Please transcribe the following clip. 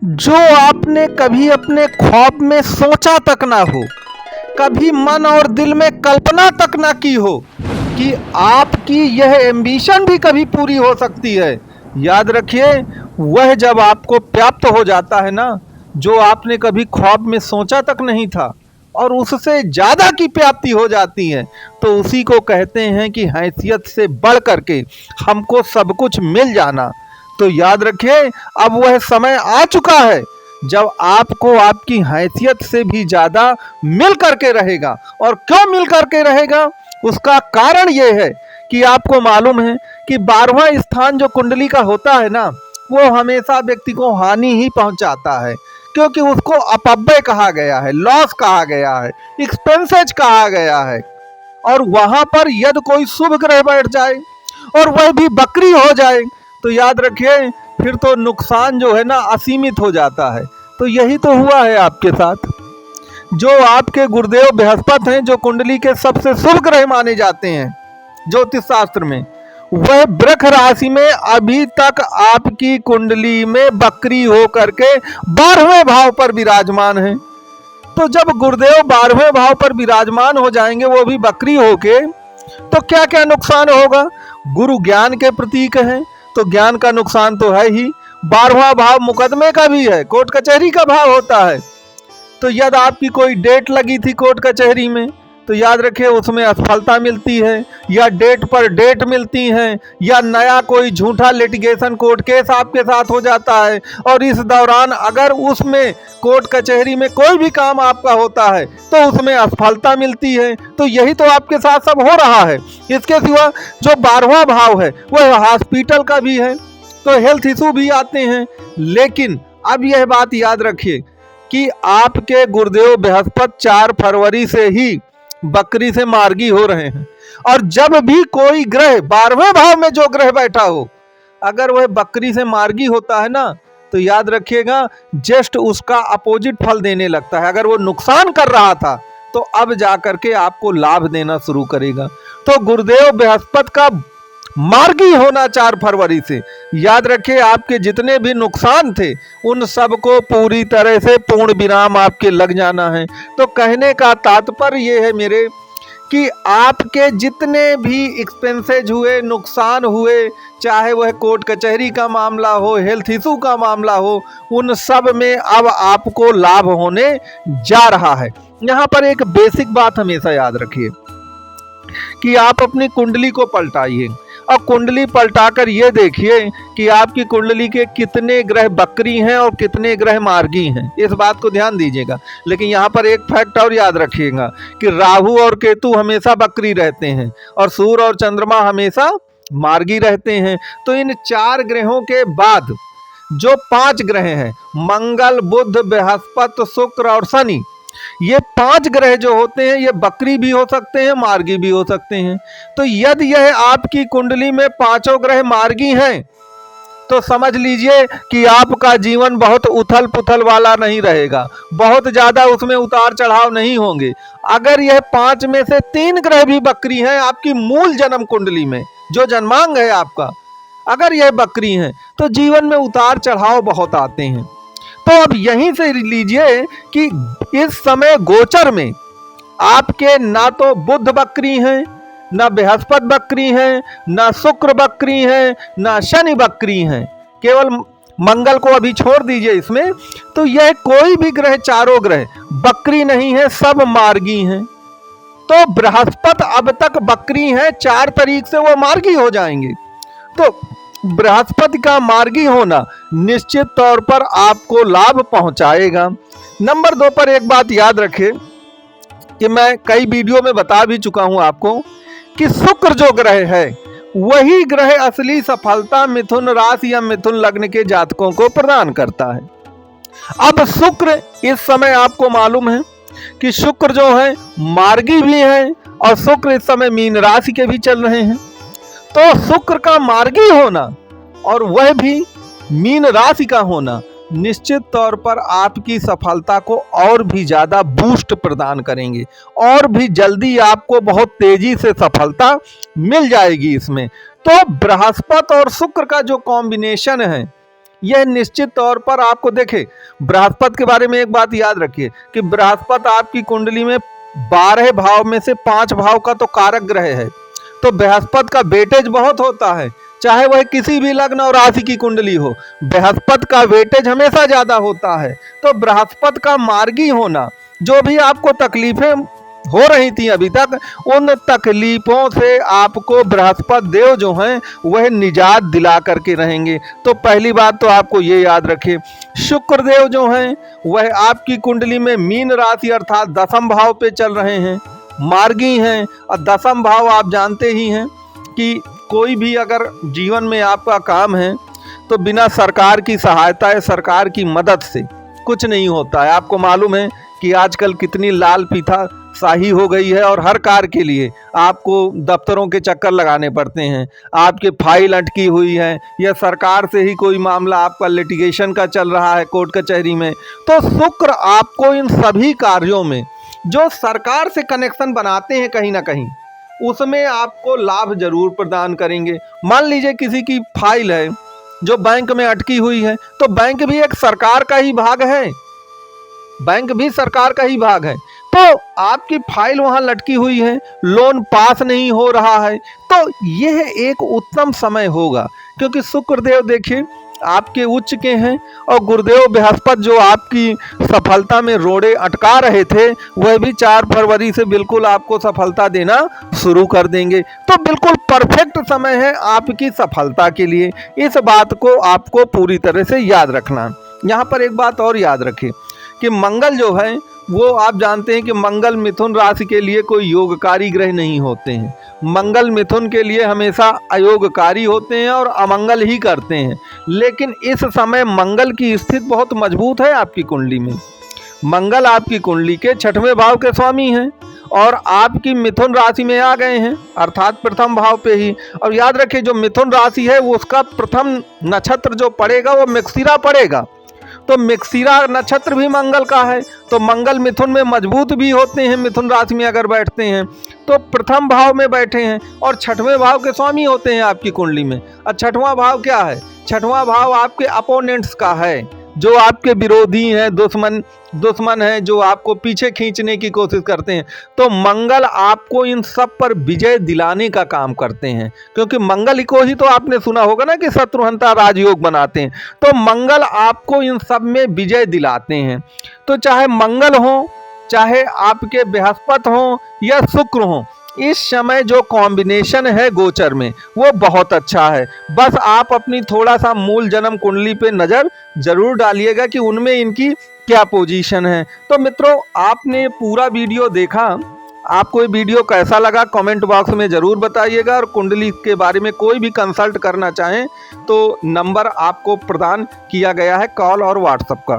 जो आपने कभी अपने ख्वाब में सोचा तक ना हो, कभी मन और दिल में कल्पना तक ना की हो कि आपकी यह एम्बिशन भी कभी पूरी हो सकती है। याद रखिए, वह जब आपको प्राप्त हो जाता है ना, जो आपने कभी ख्वाब में सोचा तक नहीं था और उससे ज़्यादा की प्राप्ति हो जाती है, तो उसी को कहते हैं कि हैसियत से बढ़ करके हमको सब कुछ मिल जाना। तो याद रखिए, अब वह समय आ चुका है जब आपको आपकी हैसियत से भी ज़्यादा मिल करके रहेगा। और क्यों मिल करके रहेगा, उसका कारण ये है कि आपको मालूम है कि 12वां स्थान जो कुंडली का होता है ना, वो हमेशा व्यक्ति को हानि ही पहुंचाता है, क्योंकि उसको अपव्यय कहा गया है, लॉस कहा गया है, एक्सपेंसेज कहा गया है। और वहां पर यदि कोई शुभ ग्रह बैठ जाए और वह भी बकरी हो जाए, तो याद रखिए, फिर तो नुकसान जो है ना असीमित हो जाता है। तो यही तो हुआ है आपके साथ। जो आपके गुरुदेव बृहस्पति हैं, जो कुंडली के सबसे शुभ ग्रह माने जाते हैं ज्योतिष शास्त्र में, वह वृष राशि में अभी तक आपकी कुंडली में बकरी हो करके 12वें भाव पर विराजमान है। तो जब गुरुदेव 12वें भाव पर विराजमान हो जाएंगे, वो भी बकरी होके, तो क्या क्या नुकसान होगा। गुरु ज्ञान के प्रतीक हैं, तो ज्ञान का नुकसान तो है ही। 12वां भाव मुकदमे का भी है, कोर्ट कचहरी का भाव होता है। तो यदि आपकी कोई डेट लगी थी कोर्ट कचहरी में, तो याद रखिए उसमें असफलता मिलती है, या डेट पर डेट मिलती हैं, या नया कोई झूठा लिटिगेशन कोर्ट केस आपके साथ हो जाता है। और इस दौरान अगर उसमें कोर्ट कचहरी में कोई भी काम आपका होता है तो उसमें असफलता मिलती है। तो यही तो आपके साथ सब हो रहा है। इसके सिवा जो 12वां भाव है वह हॉस्पिटल का भी है, तो हेल्थ इशू भी आते हैं। लेकिन अब यह बात याद रखिए कि आपके गुरुदेव बृहस्पति 4 फरवरी से ही बकरी से मार्गी हो रहे हैं। और जब भी कोई ग्रह 12वें भाव में जो ग्रह बैठा हो, अगर वह बकरी से मार्गी होता है ना, तो याद रखिएगा जस्ट उसका अपोजिट फल देने लगता है। अगर वो नुकसान कर रहा था तो अब जाकर के आपको लाभ देना शुरू करेगा। तो गुरुदेव बृहस्पति का मार्गी होना 4 फरवरी से, याद रखिए आपके जितने भी नुकसान थे उन सब को पूरी तरह से पूर्ण विराम आपके लग जाना है। तो कहने का तात्पर्य ये है मेरे कि आपके जितने भी एक्सपेंसेज हुए, नुकसान हुए, चाहे वह कोर्ट कचहरी का मामला हो, हेल्थ इशू का मामला हो, उन सब में अब आपको लाभ होने जा रहा है। यहाँ पर एक बेसिक बात हमेशा याद रखिए कि आप अपनी कुंडली को पलटाइए और कुंडली पलटाकर ये देखिए कि आपकी कुंडली के कितने ग्रह बकरी हैं और कितने ग्रह मार्गी हैं। इस बात को ध्यान दीजिएगा। लेकिन यहाँ पर एक फैक्ट और याद रखिएगा कि राहु और केतु हमेशा बकरी रहते हैं और सूर्य और चंद्रमा हमेशा मार्गी रहते हैं। तो इन 4 ग्रहों के बाद जो 5 ग्रह हैं, मंगल, बुध, बृहस्पति, शुक्र और शनि, ये 5 ग्रह जो होते हैं ये बकरी भी हो सकते हैं, मार्गी भी हो सकते हैं। तो यदि यह आपकी कुंडली में 5 ग्रह मार्गी हैं, तो समझ लीजिए कि आपका जीवन बहुत उथल पुथल वाला नहीं रहेगा, बहुत ज्यादा उसमें उतार चढ़ाव नहीं होंगे। अगर यह 5 में से 3 ग्रह भी बकरी हैं आपकी मूल जन्म कुंडली में, जो जन्मांग है आपका, अगर यह बकरी हैं, तो जीवन में उतार चढ़ाव बहुत आते हैं। तो अब यहीं से लीजिए कि इस समय गोचर में आपके ना तो बुध बकरी हैं, ना बृहस्पति बकरी हैं, ना शुक्र बकरी हैं, ना शनि बकरी हैं, केवल मंगल को अभी छोड़ दीजिए इसमें। तो यह कोई भी ग्रह, 4 ग्रह बकरी नहीं है, सब मार्गी हैं। तो बृहस्पति अब तक बकरी हैं, 4 तारीख से वो मार्गी हो जाएंगे। तो बृहस्पति का मार्गी होना निश्चित तौर पर आपको लाभ पहुंचाएगा। नंबर 2 पर एक बात याद रखें कि मैं कई वीडियो में बता भी चुका हूं आपको कि शुक्र जो ग्रह है वही ग्रह असली सफलता मिथुन राशि या मिथुन लग्न के जातकों को प्रदान करता है। अब शुक्र इस समय आपको मालूम है कि शुक्र जो है मार्गी भी है और शुक्र इस समय मीन राशि के भी चल रहे हैं। तो शुक्र का मार्गी होना और वह भी मीन राशि का होना निश्चित तौर पर आपकी सफलता को और भी ज्यादा बूस्ट प्रदान करेंगे, और भी जल्दी आपको बहुत तेजी से सफलता मिल जाएगी इसमें। तो बृहस्पति और शुक्र का जो कॉम्बिनेशन है यह निश्चित तौर पर आपको देखे, बृहस्पति के बारे में एक बात याद रखिए कि बृहस्पति आपकी कुंडली में 12 भाव में से 5 भाव का तो कारक ग्रह है। तो बृहस्पति का वेटेज बहुत होता है, चाहे वह किसी भी लग्न और राशि की कुंडली हो, बृहस्पति का वेटेज हमेशा ज्यादा होता है। तो बृहस्पति का मार्गी होना, जो भी आपको तकलीफें हो रही थी अभी तक, उन तकलीफों से आपको बृहस्पति देव जो हैं वह निजात दिला करके रहेंगे। तो पहली बात तो आपको ये याद रखिए, शुक्र देव जो हैं वह आपकी कुंडली में मीन राशि अर्थात 10वें भाव पे चल रहे हैं, मार्गी हैं। और 10वां भाव आप जानते ही हैं कि कोई भी अगर जीवन में आपका काम है तो बिना सरकार की सहायता या सरकार की मदद से कुछ नहीं होता है। आपको मालूम है कि आजकल कितनी लाल फीता शाही हो गई है और हर कार्य के लिए आपको दफ्तरों के चक्कर लगाने पड़ते हैं, आपके फाइल अटकी हुई है या सरकार से ही कोई मामला आपका लिटिगेशन का चल रहा है कोर्ट कचहरी में। तो शुक्र आपको इन सभी कार्यों में जो सरकार से कनेक्शन बनाते हैं कहीं ना कहीं, उसमें आपको लाभ जरूर प्रदान करेंगे। मान लीजिए किसी की फाइल है जो बैंक में अटकी हुई है, तो बैंक भी एक सरकार का ही भाग है, बैंक भी सरकार का ही भाग है। तो आपकी फाइल वहां लटकी हुई है, लोन पास नहीं हो रहा है, तो यह एक उत्तम समय होगा, क्योंकि शुक्रदेव देखिए आपके उच्च के हैं और गुरुदेव बृहस्पति जो आपकी सफलता में रोड़े अटका रहे थे वह भी 4 फरवरी से बिल्कुल आपको सफलता देना शुरू कर देंगे। तो बिल्कुल परफेक्ट समय है आपकी सफलता के लिए। इस बात को आपको पूरी तरह से याद रखना। यहाँ पर एक बात और याद रखें कि मंगल जो है वो आप जानते हैं कि मंगल मिथुन राशि के लिए कोई योगकारी ग्रह नहीं होते हैं। मंगल मिथुन के लिए हमेशा अयोगकारी होते हैं और अमंगल ही करते हैं। लेकिन इस समय मंगल की स्थिति बहुत मजबूत है आपकी कुंडली में। मंगल आपकी कुंडली के 6वें भाव के स्वामी हैं और आपकी मिथुन राशि में आ गए हैं, अर्थात प्रथम भाव पे ही। और याद रखिए जो मिथुन राशि है वो उसका प्रथम नक्षत्र जो पड़ेगा वो मृगशिरा पड़ेगा। तो मृगशिरा नक्षत्र भी मंगल का है, तो मंगल मिथुन में मजबूत भी होते हैं। मिथुन राशि में अगर बैठते हैं तो प्रथम भाव में बैठे हैं और 6वें भाव के स्वामी होते हैं आपकी कुंडली में। और 6वां भाव क्या है? 6वां भाव आपके अपोनेंट्स का है, जो आपके विरोधी हैं, दुश्मन हैं, जो आपको पीछे खींचने की कोशिश करते हैं। तो मंगल आपको इन सब पर विजय दिलाने का काम करते हैं, क्योंकि मंगल को ही तो आपने सुना होगा ना कि शत्रुहंता राजयोग बनाते हैं। तो मंगल आपको इन सब में विजय दिलाते हैं। तो चाहे मंगल हो, चाहे आपके बृहस्पति हो या शुक्र हो, इस समय जो कॉम्बिनेशन है गोचर में वो बहुत अच्छा है। बस आप अपनी थोड़ा सा मूल जन्म कुंडली पे नज़र जरूर डालिएगा कि उनमें इनकी क्या पोजीशन है। तो मित्रों आपने पूरा वीडियो देखा, आपको ये वीडियो कैसा लगा कमेंट बॉक्स में ज़रूर बताइएगा। और कुंडली के बारे में कोई भी कंसल्ट करना चाहें तो नंबर आपको प्रदान किया गया है कॉल और व्हाट्सएप का।